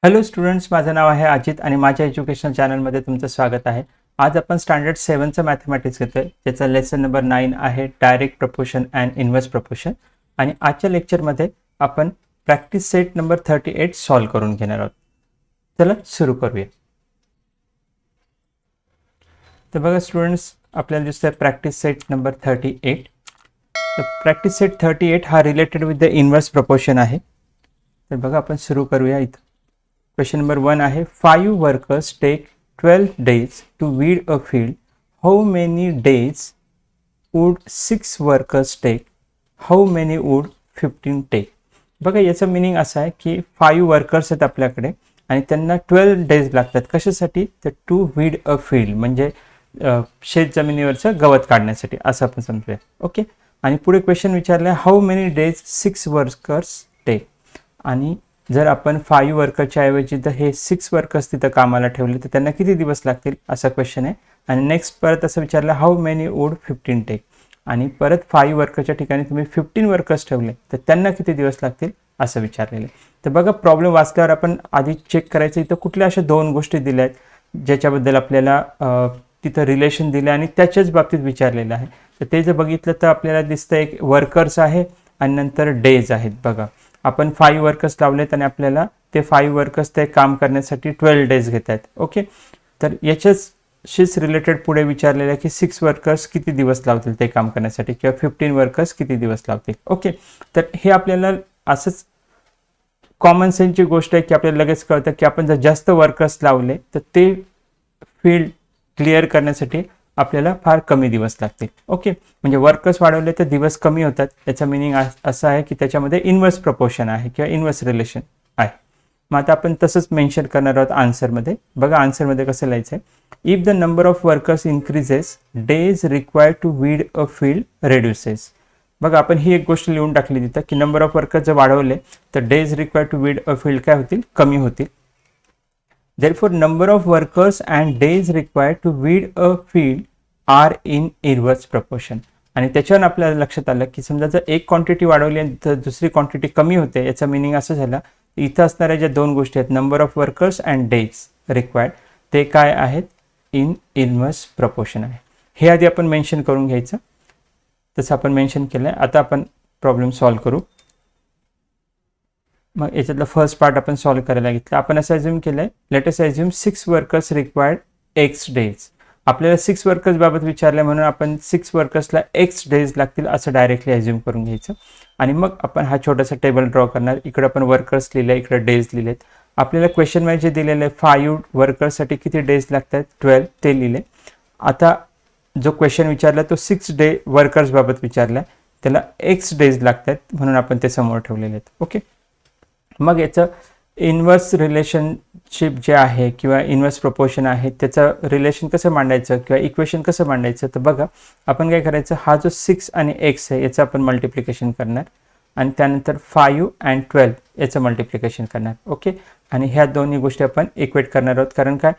Hello students, माझं नाव आहे अजित आणि माझ्या एज्युकेशन चॅनलमध्ये तुमचं स्वागत आहे. आज आपण स्टँडर्ड 7चं मॅथमॅटिक्स घेतोय. त्याचा लेसन नंबर 9 आहे direct proportion and inverse proportion. आणि आजच्या लेक्चरमध्ये आपण प्रॅक्टिस सेट नंबर 38 सॉल्व्ह करून घेणार आहोत. चला सुरू करूया. तर बघा स्टुडंट्स, आपल्याला दिसतंय प्रॅक्टिस सेट नंबर 38. तर प्रॅक्टिस सेट 38 हा related with the inverse proportion आहे. तर बघा आपण सुरू करूया. इथं क्वेश्चन नंबर 1 आहे, 5 workers take 12 days to weed a field. How many days would 6 workers take? How many would 15 take? बघा याचं मिनिंग असं आहे की 5 वर्कर्स आहेत आपल्याकडे आणि त्यांना 12 days लागतात. कशासाठी? तर टू वीड अ फील्ड, म्हणजे शेत जमिनीवरचं गवत काढण्यासाठी असं आपण समजूया. ओके. आणि पुढे क्वेश्चन विचारलं, how many days 6 workers take. आणि जर आपण 5 वर्करच्या ऐवजी जर हे 6 वर्कर्स तिथं कामाला ठेवले तर त्यांना किती दिवस लागतील असा क्वेश्चन आहे. आणि नेक्स्ट परत असं विचारलं, हाऊ मेनी वूड 15 टेक. आणि परत 5 वर्करच्या ठिकाणी तुम्ही 15 वर्कर्स ठेवले तर त्यांना किती दिवस लागतील असं विचारलेलं आहे. तर बघा प्रॉब्लेम वाचल्यावर आपण आधी चेक करायचं इथं कुठल्या अशा 2 गोष्टी दिल्या आहेत ज्याच्याबद्दल आपल्याला तिथं रिलेशन दिलं आणि त्याच्याच बाबतीत विचारलेलं आहे. तर ते जर बघितलं तर आपल्याला दिसतं एक वर्कर्स आहे आणि नंतर डेज आहेत. बघा आपण 5 वर्कर्स लावलेत आणि आपल्याला ते 5 वर्कर्स ते काम करण्यासाठी 12 days घेत आहेत. ओके. तर याच्याशीच रिलेटेड पुढे विचारलेलं आहे की 6 वर्कर्स किती दिवस लावतील ते काम करण्यासाठी किंवा 15 वर्कर्स किती दिवस लावतील. ओके. तर हे आपल्याला असंच कॉमन सेन्सची गोष्ट आहे की आपल्याला लगेच कळतं की आपण जर जास्त वर्कर्स लावले तर ते फील्ड क्लिअर करण्यासाठी आपल्याला फार कमी दिवस लागतील. ओके. म्हणजे वर्कर्स वाढवले तर दिवस कमी होतात. याचा मिनिंग असं आहे की त्याच्यामध्ये इन्व्हर्स प्रपोर्शन आहे किंवा इन्व्हर्स रिलेशन आहे. मग आता आपण तसंच मेन्शन करणार आहोत आन्सरमध्ये. बघा आन्सरमध्ये कसं लिहायचं आहे, if the number of workers increases days required to weed a field reduces. बघा आपण ही एक गोष्ट लिहून टाकली तिथं की नंबर ऑफ वर्कर्स जर वाढवले तर days required to weed a field काय होतील, कमी होतील. Therefore, number of workers and days required to weed a field are in inverse proportion. आणि त्याच्यावर आपल्याला लक्षात आलं की समजा जर एक क्वांटिटी वाढवली आणि तर दुसरी क्वांटिटी कमी होते, याचा मिनिंग असं झालं इथं असणाऱ्या ज्या 2 गोष्टी आहेत number of workers and days required ते काय आहेत, इन इन्व्हर्स प्रपोर्शन आहे. हे आधी आपण मेन्शन करून घ्यायचं. तसं आपण मेन्शन केलं आहे. आता आपण प्रॉब्लेम सॉल्व्ह करू. मग याच्यातलं फर्स्ट पार्ट आपण सॉल्व्ह करायला घेतलं. आपण असं अज्युम केलं आहे, let us assume 6 workers required x days. आपल्याला 6 वर्कर्स बाबत विचारलं म्हणून आपण 6 वर्कर्सला एक्स डेज लागतील असं डायरेक्टली अज्युम करून घ्यायचं. आणि मग आपण हा छोटासा टेबल ड्रॉ करणार. इकडे आपण वर्कर्स लिहिले, इकडे डेज लिहिलेत. आपल्याला क्वेश्चन मध्ये जे दिलेलं आहे 5 वर्कर्ससाठी किती डेज लागतात 12 ते लिहिले. आता जो क्वेश्चन विचारला तो 6 डे वर्कर्स बाबत विचारला, त्याला एक्स डेज लागतात म्हणून आपण ते समोर ठेवलेले आहेत. ओके. मग याचं इन्व्हर्स रिलेशनशिप जे आहे किंवा इन्व्हर्स प्रपोर्शन आहे त्याचं रिलेशन कसं मांडायचं किंवा इक्वेशन कसं मांडायचं. तर बघा आपण काय करायचं, हा जो 6 आणि एक्स आहे याचं आपण मल्टिप्लिकेशन करणार आणि त्यानंतर 5 अँड 12 याचं मल्टिप्लिकेशन करणार. ओके. आणि ह्या दोन्ही गोष्टी आपण इक्वेट करणार आहोत. कारण काय,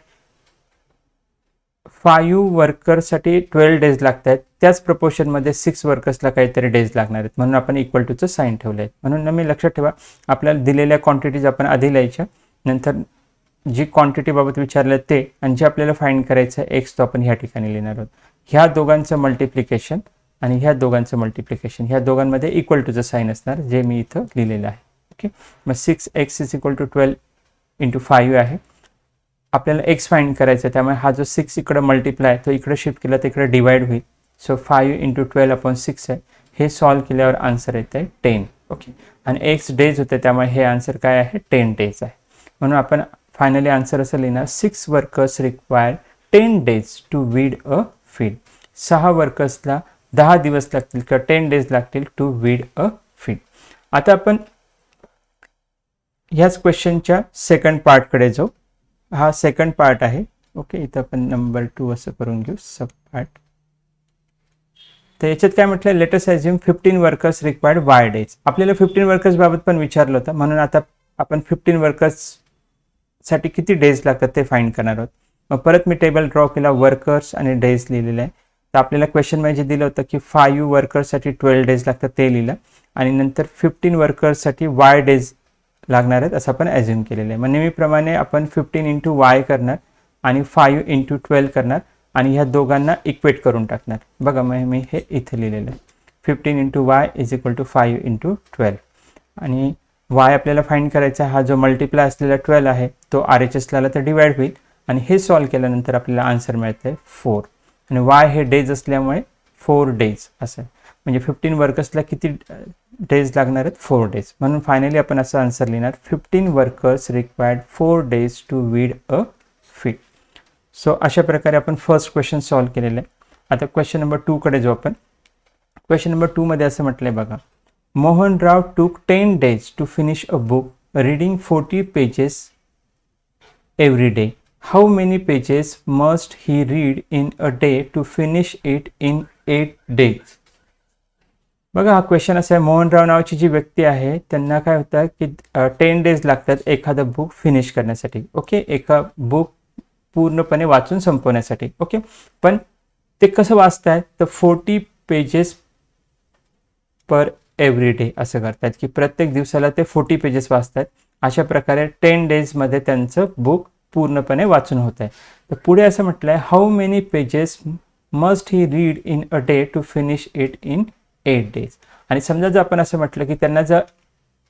5 वर्कर्ससाठी 12 डेज लागत आहेत, त्याच प्रपोर्शनमध्ये 6 वर्कर्सला काहीतरी डेज लागणार आहेत म्हणून आपण इक्वल टूचं साईन ठेवलं आहे. म्हणून मी लक्षात ठेवा, आपल्याला दिलेल्या क्वांटिटीज आपण आधी लिहायच्या, नंतर जी क्वांटिटीबाबत विचारलं ते आणि जे आपल्याला फाइंड करायचं आहे एक्स तो आपण ह्या ठिकाणी लिहिणार आहोत. ह्या दोघांचं मल्टिप्लिकेशन आणि ह्या दोघांचं मल्टिप्लिकेशन, ह्या दोघांमध्ये इक्वल टूचं साईन असणार जे मी इथं लिहिलेलं आहे. ओके. मग 6x is equal to 12 into 5 आहे. आपल्याला एक्स फाइंड करायचं आहे, त्यामुळे हा जो 6 इकडे मल्टिप्लाय तो इकडे शिफ्ट केला तर इकडे डिवाइड होईल. सो 5 इंटू 12/6 आहे. हे सॉल्व्ह केल्यावर आन्सर येतं आहे 10. ओके. आणि एक्स डेज होते त्यामुळे हे आन्सर काय आहे, 10 डेज आहे. म्हणून आपण फायनली आन्सर असं लिहिणार, 6 workers require 10 days to weed a field. 6 वर्कर्सला 10 दिवस लागतील किंवा 10 days लागतील टू वीड अ फील्ड. आता आपण ह्याच क्वेश्चनच्या सेकंड पार्टकडे जाऊ. हा सेकंड पार्ट आहे. ओके. इथं आपण नंबर 2 असं करून घेऊ, सब पार्ट. तर याच्यात काय म्हटलं, let us assume 15 workers required Y days. आपल्याला 15 वर्कर्स बाबत पण विचारलं होतं म्हणून आता आपण 15 वर्कर्स साठी किती डेज लागतात ते फाइंड करणार आहोत. मग परत मी टेबल ड्रॉ केला, वर्कर्स आणि डेज लिहिलेलं आहे. तर आपल्याला क्वेश्चन मध्ये जे दिलं होतं की 5 वर्कर्ससाठी 12 डेज लागतात ते लिहिलं आणि नंतर 15 वर्कर्ससाठी वाय डेज लागणार आहेत असं आपण ॲझ्युम केलेलं आहे. मग नेहमीप्रमाणे आपण 15 इंटू वाय करणार आणि 5 इंटू 12 करणार आणि ह्या दोघांना इक्वेट करून टाकणार. बघा मग मी हे इथे लिहिलेलं आहे. 15 into Y is equal to 5 into 12 आणि वाय आपल्याला फाइंड करायचा, हा जो मल्टिप्लाय असलेला 12 आहे तो RHS ला तर डिवाइड होईल आणि हे सॉल्व केल्यानंतर आपल्याला आन्सर मिळतं आहे 4 आणि वाय हे डेज असल्यामुळे 4 डेज असं आहे. म्हणजे 15 वर्कर्सला किती डेज लागणार आहेत? 4 डेज. म्हणून फायनली आपण असं आन्सर लिहिणार 15 workers required 4 days to weed a field. So अशा प्रकारे आपण फर्स्ट क्वेश्चन सॉल्व केलेलं आहे. आता क्वेश्चन नंबर 2 कडे जाऊ आपण. क्वेश्चन नंबर 2 मध्ये असं म्हटलंय बघा, Mohanrao took 10 days to finish a book reading 40 pages every day. How many pages must he read in a day to finish it in 8 days? बघा हा क्वेश्चन असा आहे, मोहनराव नावाची जी व्यक्ती आहे त्यांना काय होतं की 10 डेज लागतात एखादं बुक फिनिश करण्यासाठी. ओके, एका बुक पूर्णपणे वाचून संपवण्यासाठी. ओके, पण ते कसं वाचतायत तर 40 पेजेस पर एव्हरी डे असं करतात की प्रत्येक दिवसाला ते 40 पेजेस वाचतात. अशा प्रकारे 10 डेजमध्ये त्यांचं बुक पूर्णपणे वाचून होत आहे. तर पुढे असं म्हटलं आहे, how many pages must he read in a day to finish it in 8 days. आणि समजा जर आपण असं म्हटलं की त्यांना जर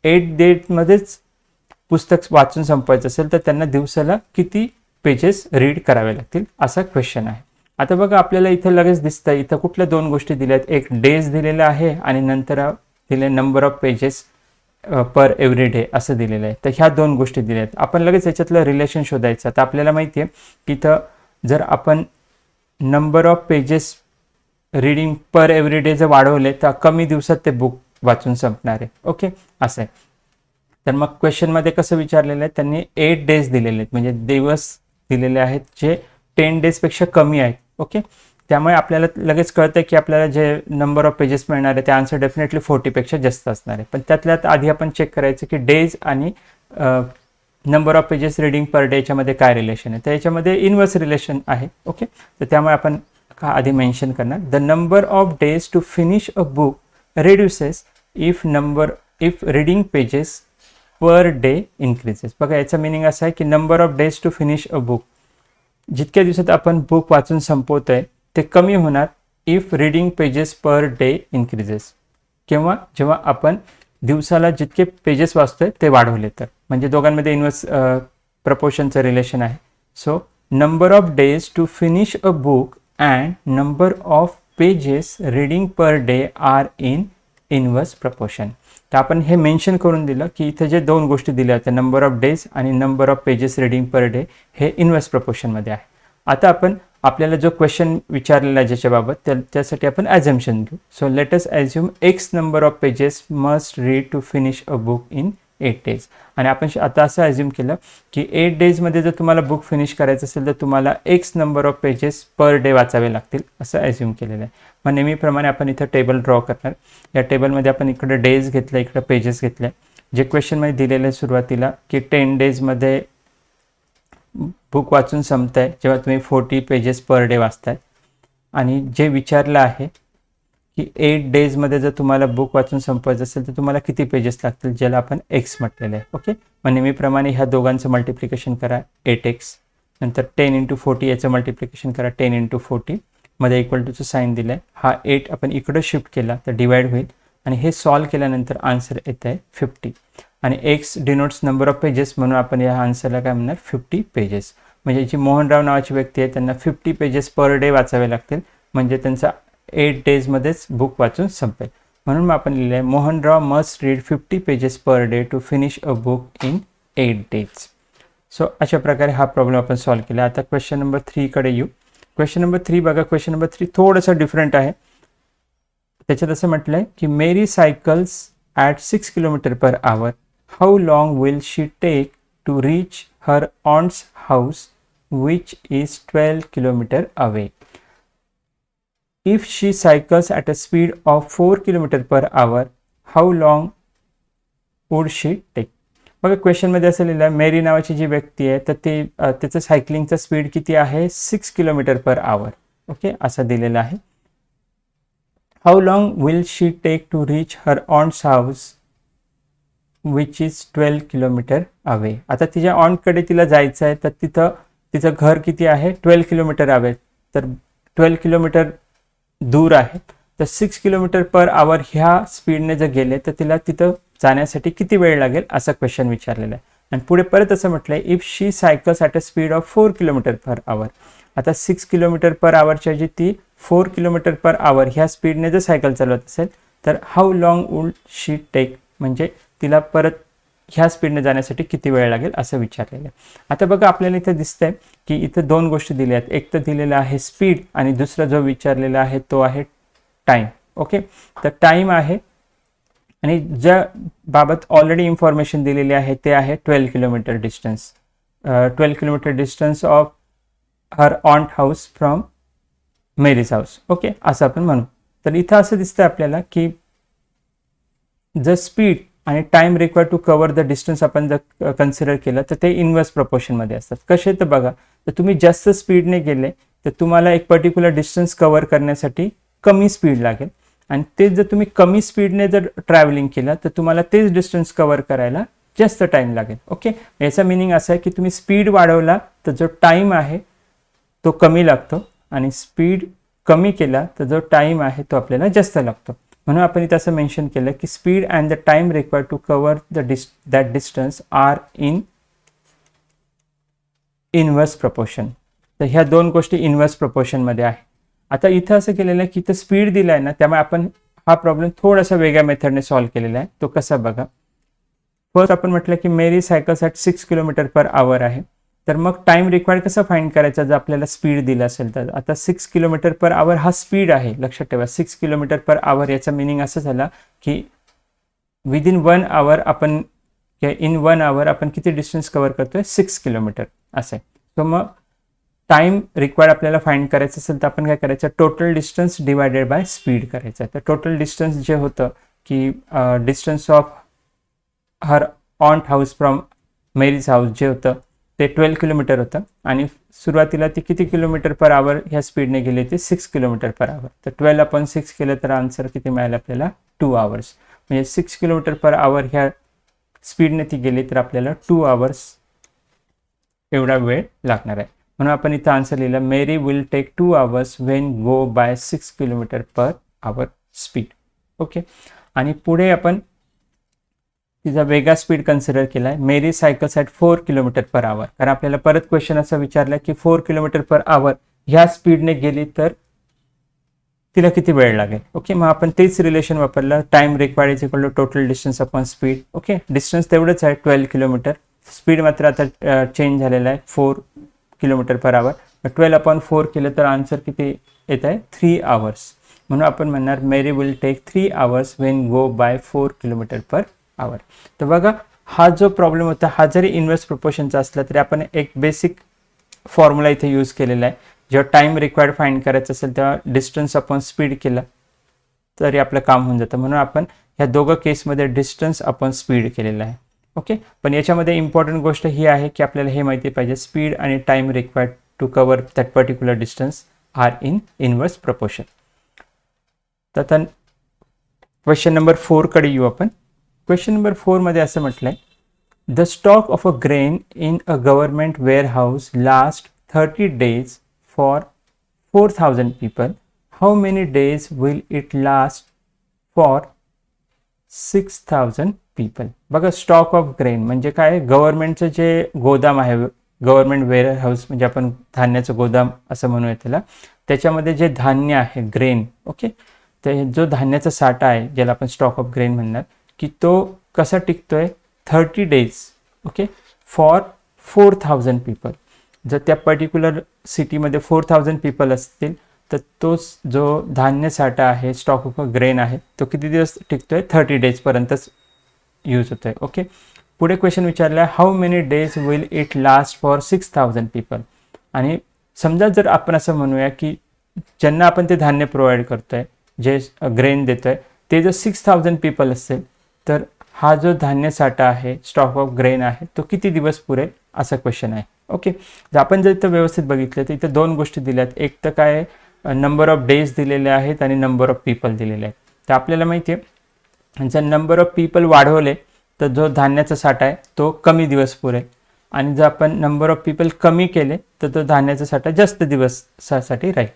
8 डेजमध्येच पुस्तक वाचून संपवायचं असेल तर त्यांना दिवसाला किती पेजेस रीड करावे लागतील असा क्वेश्चन आहे. आता बघा आपल्याला इथं लगेच दिसतं, इथं कुठल्या दोन गोष्टी दिल्यात, एक डेज दिलेला आहे आणि नंतर दिले number of pages per every day असं दिलेलं आहे. तर ह्या दोन गोष्टी दिल्या आहेत. आपण लगेच याच्यातलं रिलेशन शोधायचं. तर आपल्याला माहिती आहे की इथं जर आपण number of pages reading per every day जर वाढवले तर कमी दिवसात ते बुक वाचून संपणार आहे. ओके, असं आहे. तर मग क्वेश्चनमध्ये कसं विचारलेलं आहे, त्यांनी 8 डेज दिलेले आहेत, म्हणजे दिवस दिलेले आहेत जे 10 डेजपेक्षा कमी आहेत. ओके, त्यामुळे आपल्याला लगेच कळतं की आपल्याला जे नंबर ऑफ पेजेस मिळणार आहे ते आन्सर डेफिनेटली 40पेक्षा जास्त असणार आहे. पण त्यातल्यात आधी आपण चेक करायचं की डेज आणि number of pages reading per day याच्यामध्ये काय रिलेशन आहे. तर याच्यामध्ये इनवर्स रिलेशन आहे. ओके, तर त्यामुळे आपण आधी मेन्शन करणार, the number of days to finish a book reduces if reading pages per day increases. बघा याचा मिनिंग असा आहे की number of days to finish a book, जितक्या दिवसात आपण बुक वाचून संपवतोय ते कमी होणार if reading pages per day increases, किंवा जेव्हा आपण दिवसाला जितके पेजेस वाचतोय ते वाढवले तर. म्हणजे दोघांमध्ये इन्वर्स प्रपोर्शनचं रिलेशन आहे. So number of days to finish a book and number of pages reading per day are in inverse proportion. तर आपण हे मेन्शन करून दिलं की इथे जे दोन गोष्टी दिल्या होत्या, नंबर ऑफ डेज आणि number of pages reading per day, हे इनवर्स प्रपोर्शनमध्ये आहे. आता आपण आपल्याला जो क्वेश्चन विचारलेला आहे ज्याच्याबाबत त्यासाठी आपण ॲझम्पशन घेऊ. So let us assume X number of pages must read to finish a book in 8 days. आणि आपण आता असं ॲझ्युम केलं की 8 डेजमध्ये जर तुम्हाला बुक फिनिश करायचं असेल तर तुम्हाला x number of pages per day वाचावे लागतील असं ॲझ्युम केलेलं आहे. मग नेहमीप्रमाणे आपण इथं टेबल ड्रॉ करणार. या टेबलमध्ये आपण इकडे डेज घेतल्या, इकडे पेजेस घेतल्या. जे क्वेश्चनमध्ये दिलेलं आहे सुरुवातीला की 10 डेजमध्ये बुक वाचून संपत आहे जेव्हा तुम्ही 40 पेजेस पर डे वाचताय. आणि जे विचारलं आहे की 8 डेजमध्ये जर तुम्हाला बुक वाचून संपवायचं असेल तर तुम्हाला किती पेजेस लागतील, ज्याला आपण एक्स म्हटलेलं आहे. ओके, मग नेहमीप्रमाणे ह्या दोघांचं मल्टिप्लिकेशन करा 8x, नंतर 10 इंटू 40 याचं मल्टिप्लिकेशन करा 10 इंटू 40, मध्ये इक्वल टूचं साईन दिलं आहे. हा 8 आपण इकडं शिफ्ट केला तर डिवाइड होईल आणि हे सॉल्व केल्यानंतर आन्सर येत आहे 50. आणि x denotes number of pages म्हणून आपण या आन्सरला काय म्हणणार 50 पेजेस. म्हणजे जी मोहनराव नावाची व्यक्ती आहे त्यांना 50 पेजेस पर डे वाचावे लागतील, म्हणजे त्यांचा 8 डेजमध्येच बुक वाचून संपेल. म्हणून आपण लिहिलं आहे Mohanrao must read 50 pages per day to finish a book in 8 days. So अशा प्रकारे हा प्रॉब्लेम आपण सॉल्व केला. आता क्वेश्चन नंबर 3 कडे येऊ. क्वेश्चन नंबर 3 बघा, क्वेश्चन नंबर 3 थोडंसं डिफरंट आहे. त्याच्यात असं म्हटलं आहे की Mary cycles at 6 kilometre per hour, how long will she take to reach her aunt's house which is 12 kilometre away. If she cycles at a speed of 4 kilometre per hour, how long would she take. बघा क्वेश्चनमध्ये असं लिहिलं आहे, मेरी नावाची जी व्यक्ती आहे तर ते त्याचं सायकलिंगचा स्पीड किती आहे 6 किलोमीटर पर आवर. ओके, असं दिलेलं आहे. How long will she take to reach her aunt's house which is 12 kilometre away. आता तिच्या ऑनकडे तिला जायचं आहे, तर तिथं तिचं घर किती आहे, 12 किलोमीटर अवे. तर 12 किलोमीटर दूर आहे, तर 6 किलोमीटर पर आवर ह्या स्पीडने जर गेले तर तिला तिथं जाण्यासाठी किती वेळ लागेल असा क्वेश्चन विचारलेला आहे. आणि पुढे परत असं म्हटलंय, if she cycles at a speed of 4 kilometre per आवर. आता 6 किलोमीटर पर आवरच्या ऐवजी ती 4 किलोमीटर पर आवर ह्या स्पीडने जर सायकल चालवत असेल तर how long would she take, म्हणजे तिला परत ह्या स्पीडने जाण्यासाठी किती वेळ लागेल असं विचारलेलं आहे. आता बघा आपल्याला इथं दिसतंय की इथं दोन गोष्टी दिल्या आहेत. एक तर दिलेला आहे स्पीड आणि दुसरा जो विचारलेला आहे तो आहे टाईम. ओके, तर टाईम आहे आणि ज्या बाबत ऑलरेडी इन्फॉर्मेशन दिलेली आहे ते आहे 12 kilometre distance. 12 kilometre distance of her aunt house from Mary's house. Okay, असं आपण म्हणू. तर इथं असं दिसतं आपल्याला की जर स्पीड आणि time required to cover the distance आपण जर कन्सिडर केलं तर ते इन्व्हर्स प्रोपोर्शनमध्ये असतात. कसे तर बघा, तर तुम्ही जास्त स्पीडने गेले तर तुम्हाला एक पर्टिक्युलर डिस्टन्स कव्हर करण्यासाठी कमी स्पीड लागेल, आणि तेच जर तुम्ही कमी स्पीडने जर ट्रॅव्हलिंग केलं तर तुम्हाला तेच डिस्टन्स कव्हर करायला जास्त टाईम लागेल. ओके, याचा मिनिंग असा आहे की तुम्ही स्पीड वाढवला तर जो टाईम आहे तो कमी लागतो, आणि स्पीड कमी केला तर जो टाईम आहे तो आपल्याला जास्त लागतो. म्हणून आपण इथं असं मेन्शन केलं की speed and the time required to cover that distance are in inverse proportion. तर ह्या दोन गोष्टी इन्व्हर्स प्रपोर्शनमध्ये आहे. आता इथं असं केलेलं आहे की इथं स्पीड दिला आहे ना, त्यामुळे आपण हा प्रॉब्लेम थोडासा वेगळ्या मेथडने सॉल्व्ह केलेला आहे. तो कसा बघा, फर्स्ट आपण म्हटलं की Mary cycles at 6 kilometre per hour आहे, तर मग टाइम रिक्वायर्ड कसं फाइंड करायचा जर आपल्याला स्पीड दिला असेल तर. आता 6 किलोमीटर पर आवर हा स्पीड आहे, लक्षात ठेवा. 6 किलोमीटर पर आवर याचा मिनिंग असं झाला की विदिन 1 आवर आपण इन 1 आवर आपण किती डिस्टन्स कव्हर करतोय, 6 किलोमीटर असं आहे. सो मग टाइम रिक्वायर्ड आपल्याला फाइंड करायचं असेल तर आपण काय करायचं, total distance divided by speed करायचं. तर टोटल डिस्टन्स जे होतं की distance of her aunt house from Mary's house जे होतं ते 12 किलोमीटर होतं, आणि सुरुवातीला ती किती किलोमीटर पर आवर ह्या स्पीडने गेली ते 6 किलोमीटर पर आवर. तर 12/6 केलं तर आन्सर किती मिळालं आपल्याला, 2 आवर्स. म्हणजे 6 किलोमीटर पर आवर ह्या स्पीडने ती गेली तर आपल्याला 2 आवर्स एवढा वेळ लागणार आहे. म्हणून आपण इथं आन्सर लिहिलं, Mary will take 2 hours when go by 6 kilometre per hour speed. Okay, आणि पुढे आपण तिचा वेगळा स्पीड कन्सिडर केला आहे, Mary cycles at 4 kilometre per hour. कारण आपल्याला परत क्वेश्चन असं विचारला की 4 किलोमीटर पर आवर ह्या स्पीडने गेली तर तिला किती वेळ लागेल. ओके, मग आपण तेच रिलेशन वापरलं, time required is equal to total distance upon speed. Okay, distance तेवढंच आहे 12 किलोमीटर, स्पीड मात्र आता चेंज झालेला आहे 4 किलोमीटर पर आवर. 12/4 केलं तर आन्सर किती येत आहे, 3 आवर्स. म्हणून आपण म्हणणार Mary will take 3 hours when go by 4 kilometre per hour. तर बघा, हा जो प्रॉब्लेम होता हा जरी इन्व्हर्स प्रोपोर्शनचा असला तरी आपण एक बेसिक फॉर्म्युला इथे यूज केलेला आहे. जेव्हा टाइम रिक्वायर्ड फाइंड करायचं असेल तेव्हा डिस्टन्स अपॉन स्पीड केला तरी आपलं काम होऊन जातं. म्हणून आपण ह्या दोघं केसमध्ये डिस्टन्स अपॉन स्पीड केलेलं आहे. ओके, पण याच्यामध्ये इम्पॉर्टंट गोष्ट ही आहे की आपल्याला हे माहिती पाहिजे, स्पीड आणि time required to cover that particular distance are in inverse proportion. तर आता क्वेश्चन नंबर 4 कडे येऊ आपण. क्वेश्चन नंबर 4 मध्ये असं म्हटलंय, the stock of a grain in a government warehouse last 30 days for 4,000 people. How many days will it last for 6,000 people. बघा, stock of grain म्हणजे काय, गव्हर्नमेंटचं जे गोदाम आहे, गव्हर्नमेंट वेअरहाऊस म्हणजे आपण धान्याचं गोदाम असं म्हणूया त्याला, त्याच्यामध्ये जे धान्य आहे ग्रेन. ओके, तर जो धान्याचा साठा आहे ज्याला आपण स्टॉक ऑफ ग्रेन म्हणणार, की तो कसा टिकतोय 30 days. Okay, for 4,000 people. जर त्या पर्टिक्युलर सिटीमध्ये 4,000 people असतील तर तोच जो धान्य साठा आहे, स्टॉक ऑफ ग्रेन आहे, तो किती दिवस टिकतोय, 30 days पर्यंतच यूज होतोय. ओके, पुढे क्वेश्चन विचारला, how many days will it last for 6,000 people. आणि समजा जर आपण असं म्हणूया की ज्यांना आपण ते धान्य प्रोव्हाइड करतोय, जे ग्रेन देतोय, ते जर 6,000 people असेल तर हा जो धान्य साठा आहे, स्टॉक ऑफ ग्रेन आहे, तो किती दिवस पुरेल असा क्वेश्चन आहे. ओके, जर आपण जर इथं व्यवस्थित बघितलं तर इथं दोन गोष्टी दिल्यात. एक तर काय, नंबर ऑफ डेज दिलेले आहेत आणि नंबर ऑफ पीपल दिलेले आहेत. तर आपल्याला माहिती आहे जर नंबर ऑफ पीपल वाढवले तर जो धान्याचा साठा आहे तो कमी दिवस पुरेल, आणि जर आपण नंबर ऑफ पीपल कमी केले तर तो धान्याचा साठा जास्त दिवसासाठी राहील.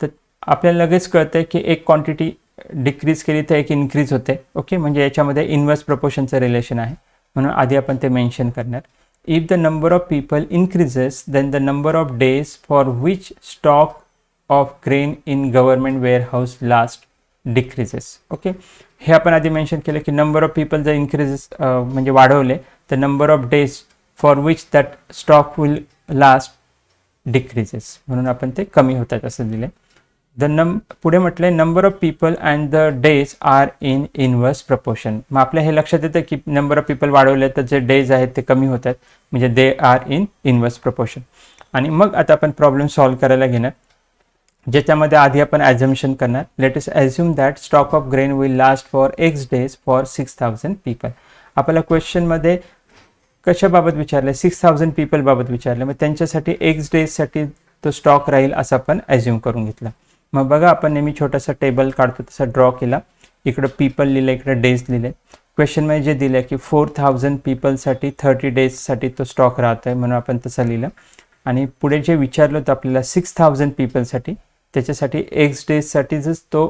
तर आपल्याला लगेच कळतंय की एक क्वांटिटी डिक्रीज केली तर एक इन्क्रीज होते. ओके, म्हणजे याच्यामध्ये इन्व्हर्स प्रपोर्शनचं रिलेशन आहे, म्हणून आधी आपण ते मेन्शन करणार. If the number of people increases then the number of days for which stock of grain in government warehouse last decreases. Okay, हे आपण आधी मेन्शन केलं की नंबर ऑफ पीपल जर इन्क्रीजेस म्हणजे वाढवले तर number of days for which that stock will last decreases, म्हणून आपण ते कमी होतात असं दिले. पुढे म्हटलंय number of people and the days are in inverse proportion. मग आपल्या हे लक्षात येतं की नंबर ऑफ पीपल वाढवले तर जे डेज आहेत ते कमी होतात, म्हणजे they are in inverse proportion. आणि मग आता आपण प्रॉब्लेम सॉल्व्ह करायला घेणार, ज्याच्यामध्ये आधी आपण ॲझम्पशन करणार. Late us assume that stock of grain will last for x days for 6000 people. आपल्याला क्वेश्चनमध्ये कशाबाबत विचारलं, 6000 पीपल बाबत विचारलं, मग त्यांच्यासाठी एक्स डेजसाठी तो स्टॉक राहील असं आपण ॲझ्युम करून घेतला. मग बघा आपण नेहमी छोटासा टेबल काढतो तसा ड्रॉ केला, इकडं पीपल लिहिलं, इकडं डेज लिहिले. क्वेश्चनमध्ये जे दिलं की 4000 पीपलसाठी 30 डेजसाठी तो स्टॉक राहतो आहे, म्हणून आपण तसं लिहिलं. आणि पुढे जे विचारलं होतं आपल्याला 6000 पीपलसाठी, त्याच्यासाठी एक्स डेजसाठीच तो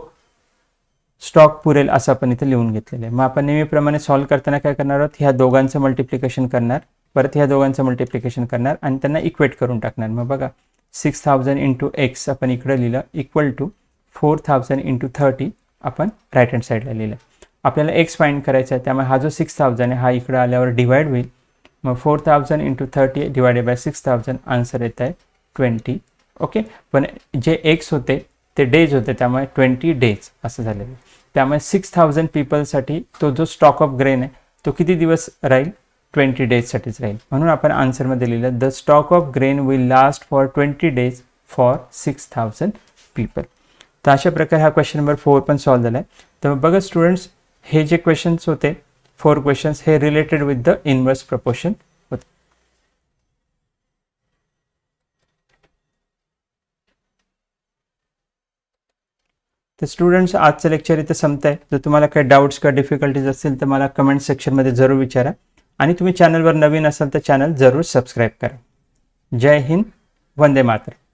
स्टॉक पुरेल असं आपण इथे लिहून घेतलेलं आहे. मग आपण नेहमीप्रमाणे सॉल्व्ह करताना काय करणार आहोत, ह्या दोघांचं मल्टिप्लिकेशन करणार, परत ह्या दोघांचं मल्टिप्लिकेशन करणार आणि त्यांना इक्वेट करून टाकणार. मग बघा 6000 इंटू एक्स आपण इकडे लिहिलं इक्वल टू 4000 इंटू 30 आपण राईट हँड साईडला लिहिलं. आपल्याला एक्स फाइंड करायचा आहे, त्यामुळे हा जो 6000 आहे हा इकडे आल्यावर डिवाइड होईल. मग 4000 इंटू 30 डिवायडेड बाय 6000 आन्सर येत आहे 20. ओके, पण जे एक्स होते ते डेज होते, त्यामुळे 20 डेज असं झालेलं. त्यामुळे 6000 पीपलसाठी तो जो स्टॉक ऑफ ग्रेन आहे तो किती दिवस राहील, 20 डेजसाठीच राहील. म्हणून आपण आन्सरमध्ये लिहिलं the stock of grain will last for 20 days for 6000 people. तर अशा प्रकारे हा क्वेश्चन नंबर 4 पण सॉल्व्ह झाला आहे. तर बघा स्टुडंट्स, हे जे क्वेश्चन्स होते 4 क्वेश्चन्स हे related with the inverse proportion होते. तर स्टुडंट्स, आजचं लेक्चर इथं संपतं आहे. जर तुम्हाला काही डाऊट्स किंवा डिफिकल्टीज असतील तर मला कमेंट सेक्शनमध्ये जरूर विचारा, आणि तुम्ही चॅनलवर नवीन असाल तर चॅनल जरूर सबस्क्राईब करा. जय हिंद, वंदे मातरम.